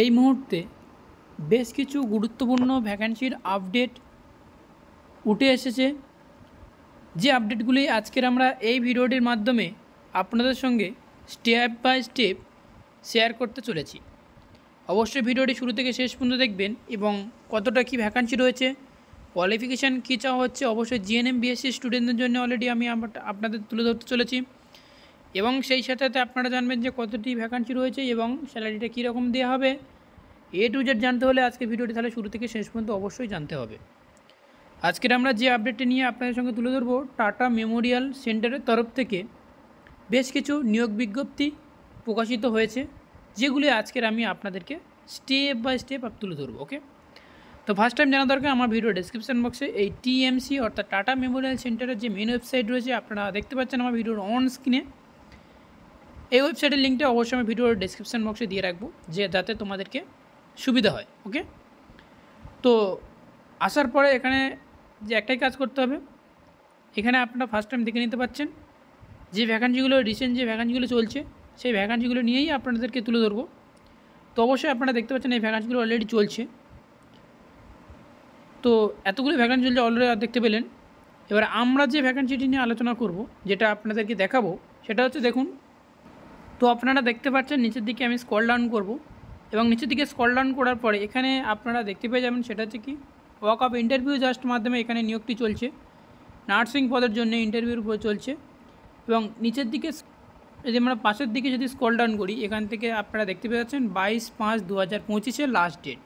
এই মুহূর্তে বেশ কিছু গুরুত্বপূর্ণ ভ্যাকান্সির আপডেট উঠে এসেছে, যে আপডেটগুলি আজকের আমরা এই ভিডিওটির মাধ্যমে আপনাদের সঙ্গে স্টেপ বাই স্টেপ শেয়ার করতে চলেছি। অবশ্যই ভিডিওটি শুরু থেকে শেষ পর্যন্ত দেখবেন এবং কতটা কি ভ্যাকান্সি রয়েছে, কোয়ালিফিকেশান কী চাওয়া হচ্ছে, অবশ্যই জিএনএম বিএসসি স্টুডেন্টদের জন্য অলরেডি আমি আপনাদের তুলে ধরতে চলেছি এবং সেই সাথে সাথে আপনারা জানবেন যে কতটি ভ্যাকান্সি রয়েছে এবং স্যালারিটা কীরকম দেওয়া হবে। এ টু জেড জানতে হলে আজকে ভিডিওটি তাহলে শুরু থেকে শেষ পর্যন্ত অবশ্যই জানতে হবে। আজকের আমরা যে আপডেটটি নিয়ে আপনাদের সঙ্গে তুলে ধরবো, টাটা মেমোরিয়াল সেন্টারের তরফ থেকে বেশ কিছু নিয়োগ বিজ্ঞপ্তি প্রকাশিত হয়েছে, যেগুলি আজকের আমি আপনাদেরকে স্টেপ বাই স্টেপ তুলে ধরবো। ওকে, তো ফার্স্ট টাইম জানা দরকার আমার ভিডিও ডেসক্রিপশন বক্সে এই টিএমসি অর্থাৎ টাটা মেমোরিয়াল সেন্টারের যে মেন ওয়েবসাইট রয়েছে, আপনারা দেখতে পাচ্ছেন আমার ভিডিওর অন স্ক্রিনে। এই ওয়েবসাইটের লিঙ্কটা অবশ্যই আমি ভিডিওর ডেসক্রিপশন বক্সে দিয়ে রাখবো, যে যাতে তোমাদেরকে সুবিধা হয়। ওকে, তো আসার পরে এখানে যে একটাই কাজ করতে হবে, এখানে আপনারা ফার্স্ট টাইম দেখে নিতে পাচ্ছেন যে ভ্যাকান্সিগুলো রিসেন্ট যে ভ্যাকান্সিগুলো চলছে, সেই ভ্যাকান্সিগুলো নিয়েই আপনাদেরকে তুলে ধরবো। তো অবশ্যই আপনারা দেখতে পাচ্ছেন এই ভ্যাকান্সিগুলো অলরেডি চলছে। তো এতগুলো ভ্যাকান্সি চলছে অলরেডি দেখতে পেলেন। এবার আমরা যে ভ্যাকান্সিটি নিয়ে আলোচনা করব, যেটা আপনাদেরকে দেখাবো, সেটা হচ্ছে দেখুন। তো আপনারা দেখতে পাচ্ছেন নিচের দিকে আমি স্ক্রল ডাউন করব এবং নিচের দিকে স্ক্রল ডাউন করার পরে এখানে আপনারা দেখতে পেয়ে যাবেন, সেটা হচ্ছে কি ওয়াক আপ ইন্টারভিউ জাস্ট মাধ্যমে এখানে নিয়োগটি চলছে। নার্সিং পদের জন্য ইন্টারভিউর উপর চলছে এবং নিচের দিকে যদি আমরা পাশের দিকে যদি স্ক্রল ডাউন করি, এখান থেকে আপনারা দেখতে পেয়ে যাচ্ছেন 22/5/2025 লাস্ট ডেট।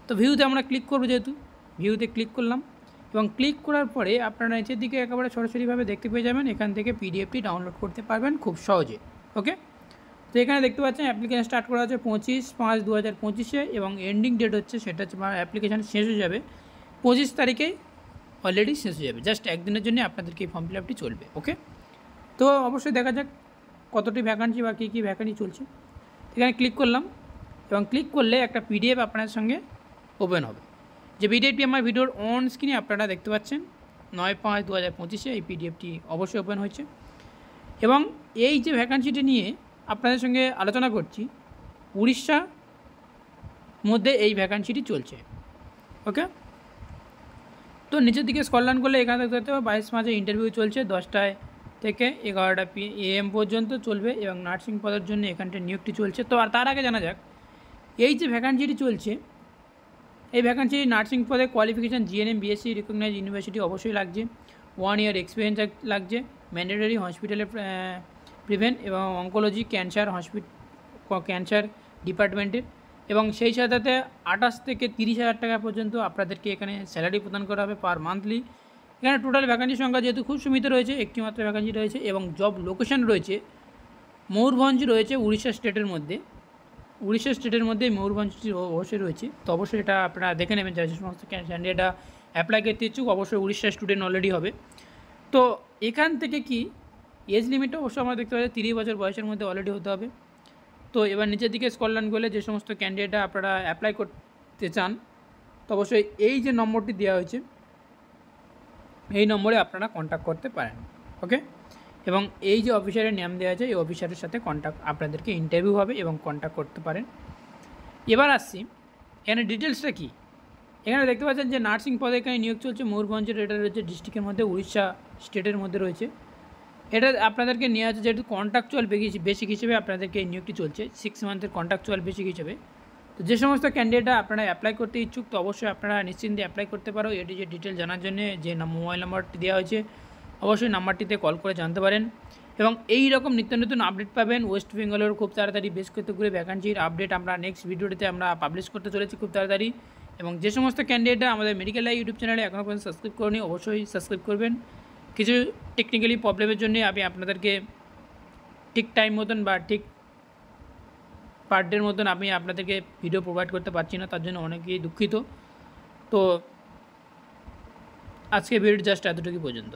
তো ভিউতে আমরা ক্লিক করবো, যেহেতু ভিউতে ক্লিক করলাম এবং ক্লিক করার পরে আপনারা নিচের দিকে একেবারে সরাসরিভাবে দেখতে পেয়ে যাবেন, এখান থেকে পিডিএফটি ডাউনলোড করতে পারবেন খুব সহজে। ওকে, তো এখানে দেখতে পাচ্ছেন অ্যাপ্লিকেশান স্টার্ট করা হচ্ছে 25/5/2025 এবং এন্ডিং ডেট হচ্ছে, সেটা হচ্ছে অ্যাপ্লিকেশান শেষ হয়ে যাবে 25 তারিখে, অলরেডি শেষ হয়ে যাবে। জাস্ট একদিনের জন্য আপনাদেরকে এই ফর্ম ফিল আপটি চলবে। ওকে, তো অবশ্যই দেখা যাক কতটি ভ্যাকান্সি বা কী কী ভ্যাকান্সি চলছে। এখানে ক্লিক করলাম এবং ক্লিক করলে একটা পিডিএফ আপনার সঙ্গে ওপেন হবে, যে পিডিএফটি আমার ভিডিওর অন স্ক্রিনে আপনারা দেখতে পাচ্ছেন। 9/5/2025 এই পিডিএফটি অবশ্যই ওপেন হয়েছে এবং এই যে ভ্যাকান্সিটি নিয়ে আপনাদের সঙ্গে আলোচনা করছি, উড়িষ্যা মধ্যে এই ভ্যাকান্সিটি চলছে। ওকে, তো নিচের দিকে স্ক্রল ডাউন করলে এখানে দেখতে পাবেন 22 মার্চে ইন্টারভিউ চলছে, 10টা থেকে 11টা AM পর্যন্ত চলবে এবং নার্সিং পদের জন্য এখানটা নিয়োগটি চলছে। তো আর তার আগে জানা যাক এই যে ভ্যাকান্সিটি চলছে, এই ভ্যাকান্সি নার্সিং পদে qualification GNM BSc recognise university অবশ্যই লাগছে, 1 ইয়ার এক্সপিরিয়েন্স লাগছে, ম্যান্ডেটরি হসপিটালে প্রিভেন্ট এবং অঙ্কোলজি ক্যান্সার ডিপার্টমেন্টের, এবং সেই সাথে 28 থেকে 30,000 টাকা পর্যন্ত আপনাদেরকে এখানে স্যালারি প্রদান করা হবে পার মান্থলি। এখানে টোটাল ভ্যাকান্সির সংখ্যা যেহেতু খুব সীমিত রয়েছে, একটি মাত্র ভ্যাকান্সি রয়েছে এবং জব লোকেশন রয়েছে ময়ূরভঞ্জ রয়েছে উড়িষ্যা স্টেটের মধ্যে। উড়িষ্যা স্টেটের মধ্যে ময়ূরভঞ্জটি অবশ্যই রয়েছে। তো অবশ্যই এটা আপনারা দেখে নেবেন, যে সমস্ত ক্যান্ডিডেটরা অ্যাপ্লাই করতে ইচ্ছুক অবশ্যই উড়িষ্যা স্টুডেন্ট অলরেডি হবে। তো এখান থেকে কি এজ লিমিটটা অবশ্যই আমরা দেখতে পাচ্ছি 30 বছর বয়সের মধ্যে অলরেডি হতে হবে। তো এবার নিচের দিকে স্ক্রল ডাউন করলে যে সমস্ত ক্যান্ডিডেটরা আপনারা অ্যাপ্লাই করতে চান, তো অবশ্যই এই যে নম্বরটি দেওয়া হয়েছে, এই নম্বরে আপনারা কন্ট্যাক্ট করতে পারেন। ওকে, এবং এই যে অফিসারের নাম দেওয়া আছে, এই অফিসারের সাথে কন্ট্যাক্ট আপনাদেরকে ইন্টারভিউ হবে এবং কন্ট্যাক্ট করতে পারেন। এবার আসছি এখানে ডিটেলসটা কী। এখানে দেখতে পাচ্ছেন যে নার্সিং পদে এখানে নিয়োগ চলছে ময়ূরভঞ্জের, এটা রয়েছে ডিস্ট্রিক্টের মধ্যে, উড়িষ্যা স্টেটের মধ্যে রয়েছে। এটা আপনাদেরকে নেওয়া আছে যেহেতু কন্ট্রাকচুয়াল বেসিক হিসেবে আপনাদেরকে এই নিয়োগটি চলছে, 6 মান্থের কন্ট্রাকচুয়াল বেসিক হিসেবে। তো যে সমস্ত ক্যান্ডিডেটরা আপনারা অ্যাপ্লাই করতে ইচ্ছুক, তো অবশ্যই আপনারা নিশ্চিন্তে অ্যাপ্লাই করতে পারো। এটি যে ডিটেল জানার জন্য যে মোবাইল নাম্বারটি দেওয়া হয়েছে, অবশ্যই নাম্বারটিতে কল করে জানতে পারেন এবং এই রকম নিত্য নতুন আপডেট পাবেন ওয়েস্ট বেঙ্গলের খুব তাড়াতাড়ি বেশ কতগুলো ভ্যাকান্সির আপডেট আমরা নেক্সট ভিডিওটিতে আমরা পাবলিশ করতে চলেছি খুব তাড়াতাড়ি। এবং যে সমস্ত ক্যান্ডিডেটরা আমাদের মেডিকেল লাইভ ইউটিউব চ্যানেলে এখনও পর্যন্ত সাবস্ক্রাইব করেনি, অবশ্যই সাবস্ক্রাইব করবেন। কিছু টেকনিক্যালি প্রবলেমের জন্য আমি আপনাদেরকে ঠিক টাইম মতন বা ঠিক পার ডের মতন আমি আপনাদেরকে ভিডিও প্রোভাইড করতে পারছি না, তার জন্য অনেকেই দুঃখিত। তো আজকে ভিডিও জাস্ট এতটুকু পর্যন্ত।